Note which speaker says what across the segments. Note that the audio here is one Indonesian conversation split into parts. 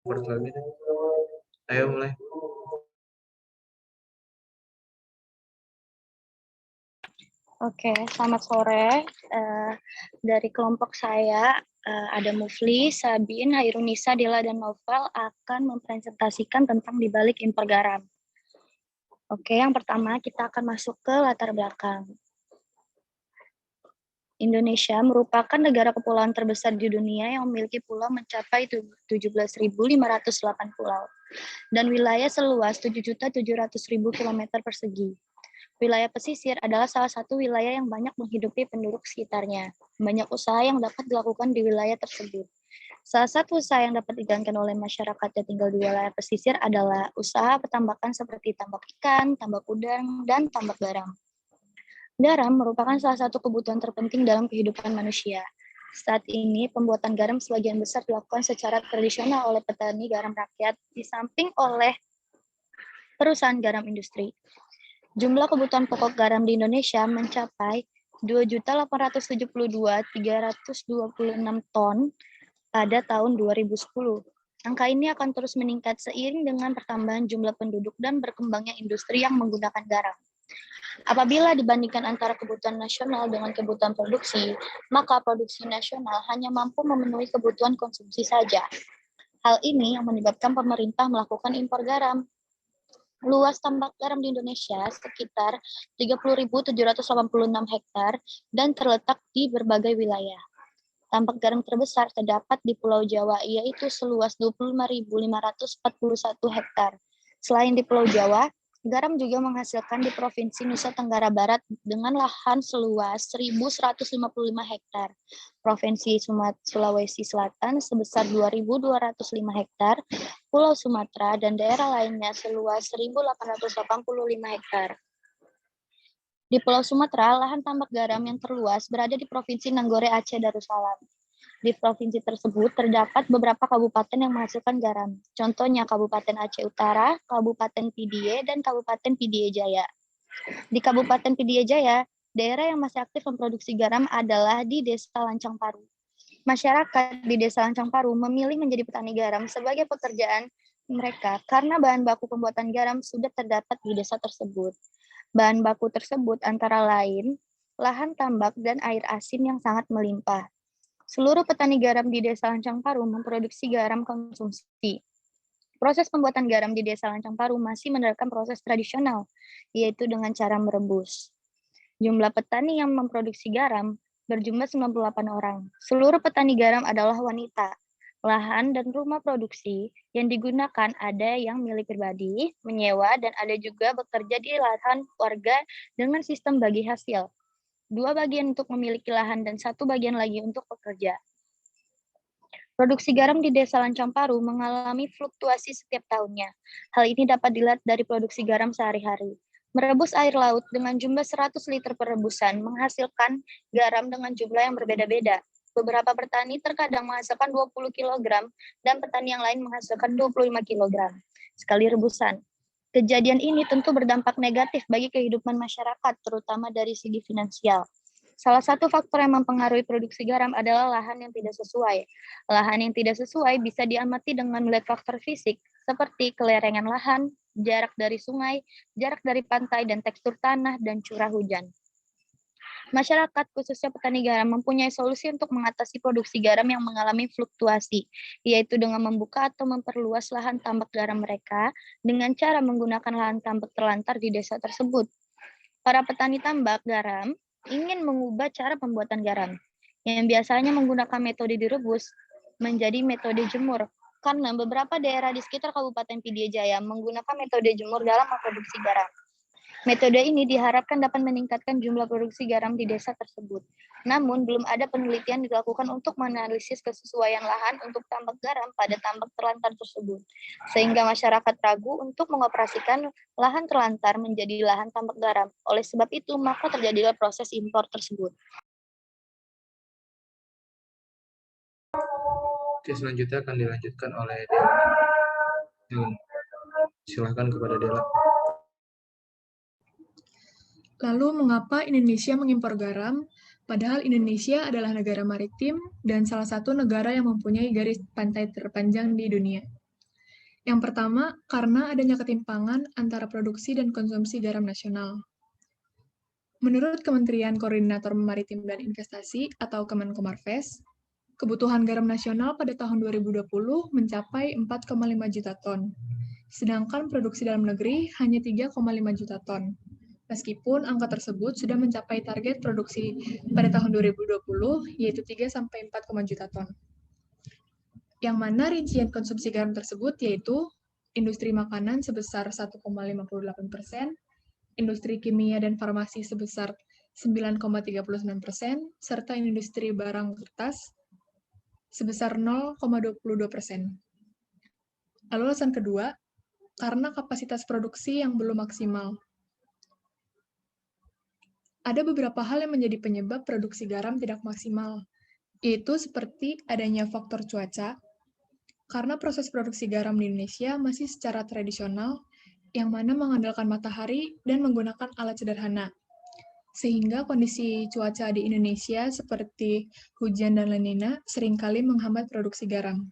Speaker 1: Record lagi deh. Ayo mulai.
Speaker 2: Oke, selamat sore. Dari kelompok saya ada Mufli, Sabin, Hairunisa, Dela, dan Novel akan mempresentasikan tentang dibalik impor garam. Oke, yang pertama kita akan masuk ke latar belakang. Indonesia merupakan negara kepulauan terbesar di dunia yang memiliki pulau mencapai 17.508 pulau dan wilayah seluas 7.700.000 km persegi. Wilayah pesisir adalah salah satu wilayah yang banyak menghidupi penduduk sekitarnya. Banyak usaha yang dapat dilakukan di wilayah tersebut. Salah satu usaha yang dapat dijalankan oleh masyarakat yang tinggal di wilayah pesisir adalah usaha petambakan seperti tambak ikan, tambak udang, dan tambak garam. Garam merupakan salah satu kebutuhan terpenting dalam kehidupan manusia. Saat ini, pembuatan garam sebagian besar dilakukan secara tradisional oleh petani garam rakyat, di samping oleh perusahaan garam industri. Jumlah kebutuhan pokok garam di Indonesia mencapai 2.872.326 ton pada tahun 2010. Angka ini akan terus meningkat seiring dengan pertambahan jumlah penduduk dan berkembangnya industri yang menggunakan garam. Apabila dibandingkan antara kebutuhan nasional dengan kebutuhan produksi, maka produksi nasional hanya mampu memenuhi kebutuhan konsumsi saja. Hal ini yang menyebabkan pemerintah melakukan impor garam. Luas tambak garam di Indonesia sekitar 30.786 hektar dan terletak di berbagai wilayah. Tambak garam terbesar terdapat di Pulau Jawa, yaitu seluas 25.541 hektar. Selain di Pulau Jawa, garam juga menghasilkan di Provinsi Nusa Tenggara Barat dengan lahan seluas 1.155 hektar. Provinsi Sulawesi Selatan sebesar 2.205 hektar, Pulau Sumatera, dan daerah lainnya seluas 1.885 hektar. Di Pulau Sumatera, lahan tambak garam yang terluas berada di Provinsi Nanggore Aceh Darussalam. Di provinsi tersebut terdapat beberapa kabupaten yang menghasilkan garam. Contohnya Kabupaten Aceh Utara, Kabupaten Pidie, dan Kabupaten Pidie Jaya. Di Kabupaten Pidie Jaya, daerah yang masih aktif memproduksi garam adalah di Desa Lancang Paru. Masyarakat di Desa Lancang Paru memilih menjadi petani garam sebagai pekerjaan mereka karena bahan baku pembuatan garam sudah terdapat di desa tersebut. Bahan baku tersebut antara lain lahan tambak dan air asin yang sangat melimpah. Seluruh petani garam di Desa Lancang Paru memproduksi garam konsumsi. Proses pembuatan garam di Desa Lancang Paru masih menerapkan proses tradisional, yaitu dengan cara merebus. Jumlah petani yang memproduksi garam berjumlah 98 orang. Seluruh petani garam adalah wanita. Lahan dan rumah produksi yang digunakan ada yang milik pribadi, menyewa, dan ada juga bekerja di lahan warga dengan sistem bagi hasil. 2 bagian untuk memiliki lahan dan 1 bagian lagi untuk pekerja. Produksi garam di Desa Lancang Paru mengalami fluktuasi setiap tahunnya. Hal ini dapat dilihat dari produksi garam sehari-hari. Merebus air laut dengan jumlah 100 liter per rebusan menghasilkan garam dengan jumlah yang berbeda-beda. Beberapa petani terkadang menghasilkan 20 kg dan petani yang lain menghasilkan 25 kg sekali rebusan. Kejadian ini tentu berdampak negatif bagi kehidupan masyarakat, terutama dari segi finansial. Salah satu faktor yang mempengaruhi produksi garam adalah lahan yang tidak sesuai. Lahan yang tidak sesuai bisa diamati dengan melihat faktor fisik, seperti kelerengan lahan, jarak dari sungai, jarak dari pantai, dan tekstur tanah dan curah hujan. Masyarakat, khususnya petani garam, mempunyai solusi untuk mengatasi produksi garam yang mengalami fluktuasi, yaitu dengan membuka atau memperluas lahan tambak garam mereka dengan cara menggunakan lahan tambak terlantar di desa tersebut. Para petani tambak garam ingin mengubah cara pembuatan garam, yang biasanya menggunakan metode direbus menjadi metode jemur, karena beberapa daerah di sekitar Kabupaten Pidie Jaya menggunakan metode jemur dalam memproduksi garam. Metode ini diharapkan dapat meningkatkan jumlah produksi garam di desa tersebut. Namun, belum ada penelitian dilakukan untuk menganalisis kesesuaian lahan untuk tambak garam pada tambak terlantar tersebut, sehingga masyarakat ragu untuk mengoperasikan lahan terlantar menjadi lahan tambak garam. Oleh sebab itu, maka terjadilah proses impor tersebut.
Speaker 1: Oke, selanjutnya akan dilanjutkan oleh Dela. Silakan kepada Dela.
Speaker 3: Lalu, mengapa Indonesia mengimpor garam, padahal Indonesia adalah negara maritim dan salah satu negara yang mempunyai garis pantai terpanjang di dunia? Yang pertama, karena adanya ketimpangan antara produksi dan konsumsi garam nasional. Menurut Kementerian Koordinator Maritim dan Investasi atau Kemenkomarves, kebutuhan garam nasional pada tahun 2020 mencapai 4,5 juta ton, sedangkan produksi dalam negeri hanya 3,5 juta ton. Meskipun angka tersebut sudah mencapai target produksi pada tahun 2020, yaitu 3-4 juta ton. Yang mana rincian konsumsi garam tersebut yaitu industri makanan sebesar 1,58%, industri kimia dan farmasi sebesar 9,39%, serta industri barang kertas sebesar 0,22%. Lalu alasan kedua, karena kapasitas produksi yang belum maksimal. Ada beberapa hal yang menjadi penyebab produksi garam tidak maksimal, yaitu seperti adanya faktor cuaca, karena proses produksi garam di Indonesia masih secara tradisional, yang mana mengandalkan matahari dan menggunakan alat sederhana. Sehingga kondisi cuaca di Indonesia seperti hujan dan La Nina seringkali menghambat produksi garam.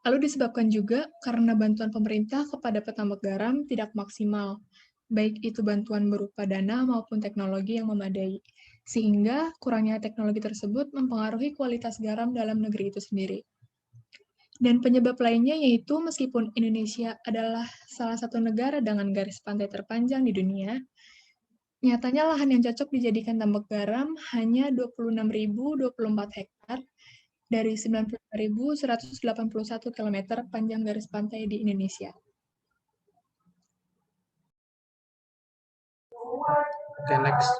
Speaker 3: Lalu disebabkan juga karena bantuan pemerintah kepada petambak garam tidak maksimal, baik itu bantuan berupa dana maupun teknologi yang memadai, sehingga kurangnya teknologi tersebut mempengaruhi kualitas garam dalam negeri itu sendiri. Dan penyebab lainnya yaitu meskipun Indonesia adalah salah satu negara dengan garis pantai terpanjang di dunia, nyatanya lahan yang cocok dijadikan tambak garam hanya 26.024 hektar dari 95.181 km panjang garis pantai di Indonesia.
Speaker 1: Oke, next.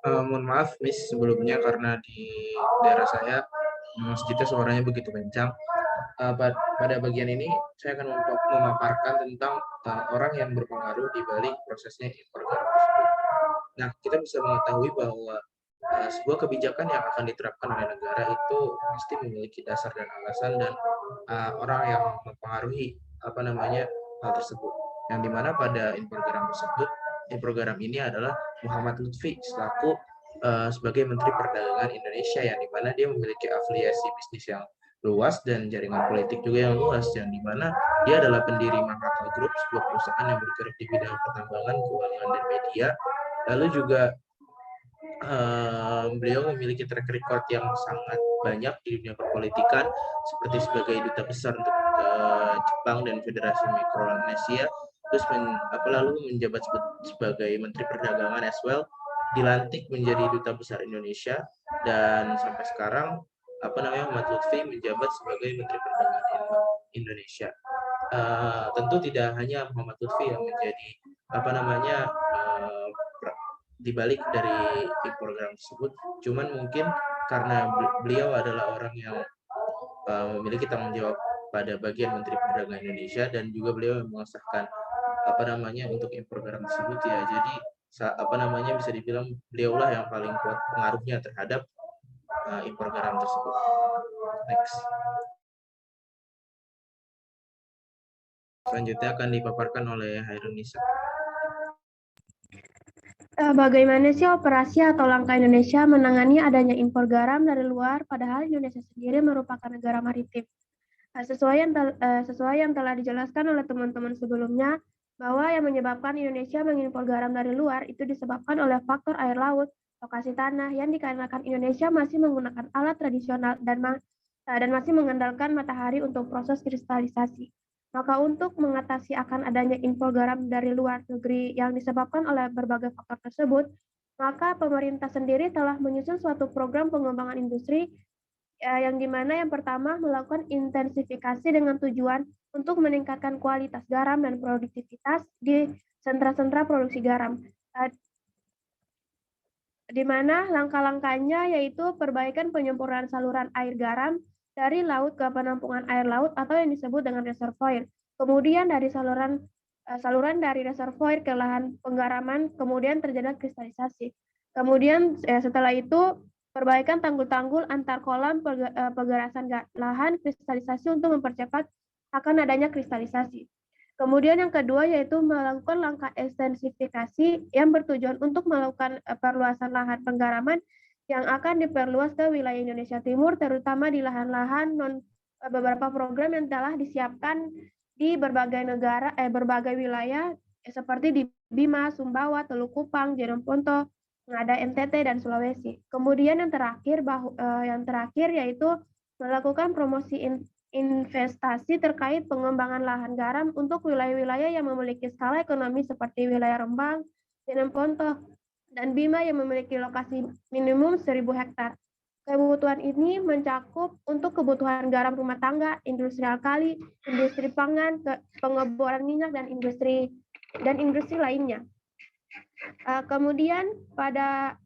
Speaker 1: Mohon maaf, Miss, sebelumnya karena di daerah saya masjidnya suaranya begitu kencang. Pada bagian ini saya akan memaparkan tentang orang yang berpengaruh di balik prosesnya impor garam tersebut. Nah, kita bisa mengetahui bahwa sebuah kebijakan yang akan diterapkan oleh negara itu pasti memiliki dasar dan alasan dan orang yang mempengaruhi hal tersebut. Yang dimana pada impor garam tersebut, impor garam ini adalah Muhammad Lutfi selaku sebagai Menteri Perdagangan Indonesia, yang dimana dia memiliki afiliasi bisnis yang luas dan jaringan politik juga yang luas, yang dimana dia adalah pendiri Mahaka Group, sebuah perusahaan yang bergerak di bidang pertambangan, keuangan, dan media. Lalu juga beliau memiliki track record yang sangat banyak di dunia perpolitikan, seperti sebagai duta besar untuk Jepang dan Federasi Mikronesia, terus lalu menjabat sebagai Menteri Perdagangan as well, dilantik menjadi duta besar Indonesia, dan sampai sekarang Muhammad Lutfi menjabat sebagai Menteri Perdagangan Indonesia. Tentu tidak hanya Muhammad Lutfi yang menjadi di balik dari impor garam tersebut, cuman mungkin karena beliau adalah orang yang memiliki tanggung jawab pada bagian Menteri Perdagangan Indonesia, dan juga beliau yang mengesahkan untuk impor garam tersebut, ya. Jadi bisa dibilang beliaulah yang paling kuat pengaruhnya terhadap impor garam tersebut. Next. Selanjutnya akan dipaparkan oleh Hairunisa.
Speaker 4: Bagaimana sih operasi atau langkah Indonesia menangani adanya impor garam dari luar, padahal Indonesia sendiri merupakan negara maritim? Sesuai yang telah dijelaskan oleh teman-teman sebelumnya, bahwa yang menyebabkan Indonesia mengimpor garam dari luar itu disebabkan oleh faktor air laut, lokasi tanah, yang dikarenakan Indonesia masih menggunakan alat tradisional dan masih mengandalkan matahari untuk proses kristalisasi. Maka untuk mengatasi akan adanya impor garam dari luar negeri yang disebabkan oleh berbagai faktor tersebut, maka pemerintah sendiri telah menyusun suatu program pengembangan industri yang dimana yang pertama melakukan intensifikasi dengan tujuan untuk meningkatkan kualitas garam dan produktivitas di sentra-sentra produksi garam. Di mana langkah-langkahnya yaitu perbaikan penyempurnaan saluran air garam dari laut ke penampungan air laut atau yang disebut dengan reservoir. Kemudian dari saluran dari reservoir ke lahan penggaraman, kemudian terjadi kristalisasi. Kemudian setelah itu perbaikan tanggul-tanggul antar kolam pegerasan lahan kristalisasi untuk mempercepat akan adanya kristalisasi. Kemudian yang kedua yaitu melakukan langkah ekstensifikasi yang bertujuan untuk melakukan perluasan lahan penggaraman yang akan diperluas ke wilayah Indonesia Timur, terutama di lahan-lahan beberapa program yang telah disiapkan di berbagai negara, berbagai wilayah seperti di Bima, Sumbawa, Teluk Kupang, Jeneponto, Ngada, NTT, dan Sulawesi. Kemudian yang terakhir yaitu melakukan promosi investasi terkait pengembangan lahan garam untuk wilayah-wilayah yang memiliki skala ekonomi seperti wilayah Rembang, Jeneponto, dan Bima yang memiliki lokasi minimum 1.000 hektar. Kebutuhan ini mencakup untuk kebutuhan garam rumah tangga, industri alkali, industri pangan, pengeboran minyak, dan industri lainnya. Kemudian pada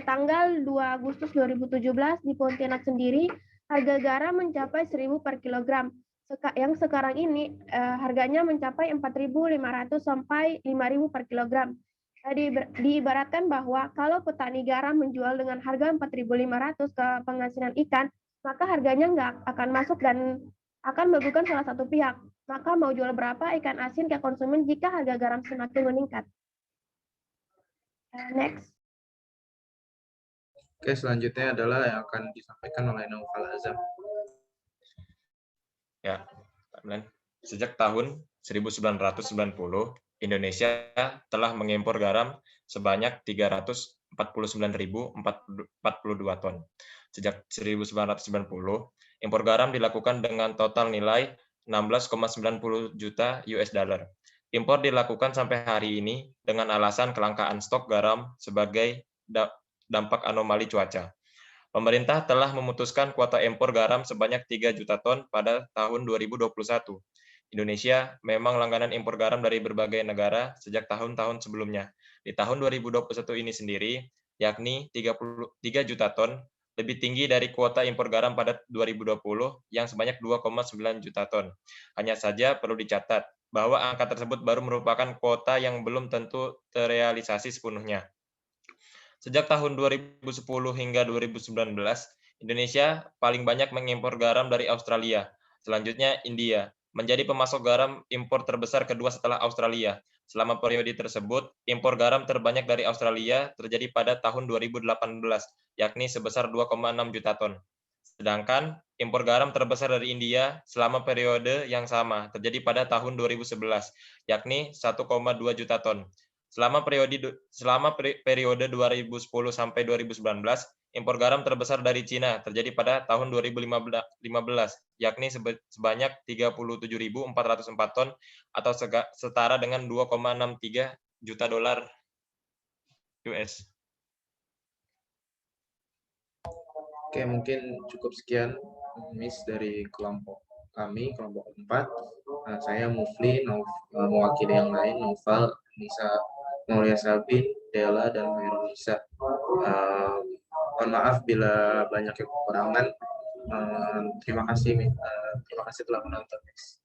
Speaker 4: tanggal 2 Agustus 2017 di Pontianak sendiri harga garam mencapai 1.000 per kilogram. Yang sekarang ini harganya mencapai 4.500 sampai 5.000 per kilogram. Diibaratkan bahwa kalau petani garam menjual dengan harga 4.500 ke pengasinan ikan, maka harganya nggak akan masuk dan akan merugikan salah satu pihak. Maka mau jual berapa ikan asin ke konsumen jika harga garam semakin meningkat. Next.
Speaker 1: Oke, selanjutnya adalah yang akan disampaikan oleh Naufal Azam.
Speaker 5: Ya, sejak tahun 1990, Indonesia telah mengimpor garam sebanyak 349.042 ton. Sejak 1990, impor garam dilakukan dengan total nilai 16,90 juta US dollar. Impor dilakukan sampai hari ini dengan alasan kelangkaan stok garam sebagai dampak anomali cuaca. Pemerintah telah memutuskan kuota impor garam sebanyak 3 juta ton pada tahun 2021. Indonesia memang langganan impor garam dari berbagai negara sejak tahun-tahun sebelumnya. Di tahun 2021 ini sendiri, yakni 3 juta ton, lebih tinggi dari kuota impor garam pada 2020 yang sebanyak 2,9 juta ton. Hanya saja perlu dicatat bahwa angka tersebut baru merupakan kuota yang belum tentu terrealisasi sepenuhnya. Sejak tahun 2010 hingga 2019, Indonesia paling banyak mengimpor garam dari Australia. Selanjutnya India, menjadi pemasok garam impor terbesar kedua setelah Australia. Selama periode tersebut, impor garam terbanyak dari Australia terjadi pada tahun 2018, yakni sebesar 2,6 juta ton. Sedangkan impor garam terbesar dari India selama periode yang sama terjadi pada tahun 2011, yakni 1,2 juta ton. Selama periode 2010 sampai 2019, impor garam terbesar dari Cina terjadi pada tahun 2015, yakni sebanyak 37.404 ton atau setara dengan 2,63 juta dolar US.
Speaker 1: Oke, mungkin cukup sekian, Miss, dari kelompok kami, kelompok 4. Saya Mufli, mewakili yang lain, Naufal, Nisa, Maulia Sabin, Della, dan Nisa. Mohon maaf bila banyak kekurangan. Terima kasih telah menonton, Miss.